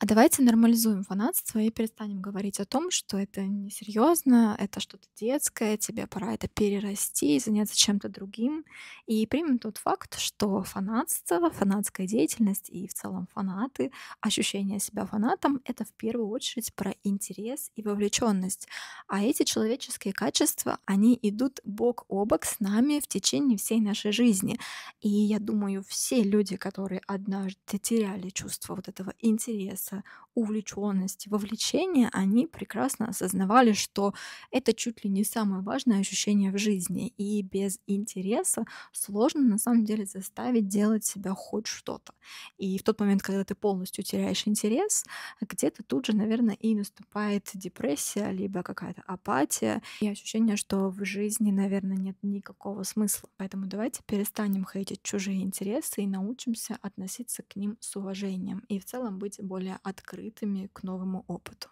А давайте нормализуем фанатство и перестанем говорить о том, что это несерьезно, это что-то детское, тебе пора это перерасти и заняться чем-то другим. И примем тот факт, что фанатство, фанатская деятельность и в целом фанаты, ощущение себя фанатом — это в первую очередь про интерес и вовлеченность. А эти человеческие качества, они идут бок о бок с нами в течение всей нашей жизни. И я думаю, все люди, которые однажды теряли чувство вот этого интереса, увлеченности, вовлечения, они прекрасно осознавали, что это чуть ли не самое важное ощущение в жизни. И без интереса сложно на самом деле заставить делать себя хоть что-то. И в тот момент, когда ты полностью теряешь интерес, где-то тут же, наверное, и наступает депрессия, либо какая-то апатия и ощущение, что в жизни, наверное, нет никакого смысла. Поэтому давайте перестанем хейтить чужие интересы и научимся относиться к ним с уважением и в целом быть более открытыми к новому опыту.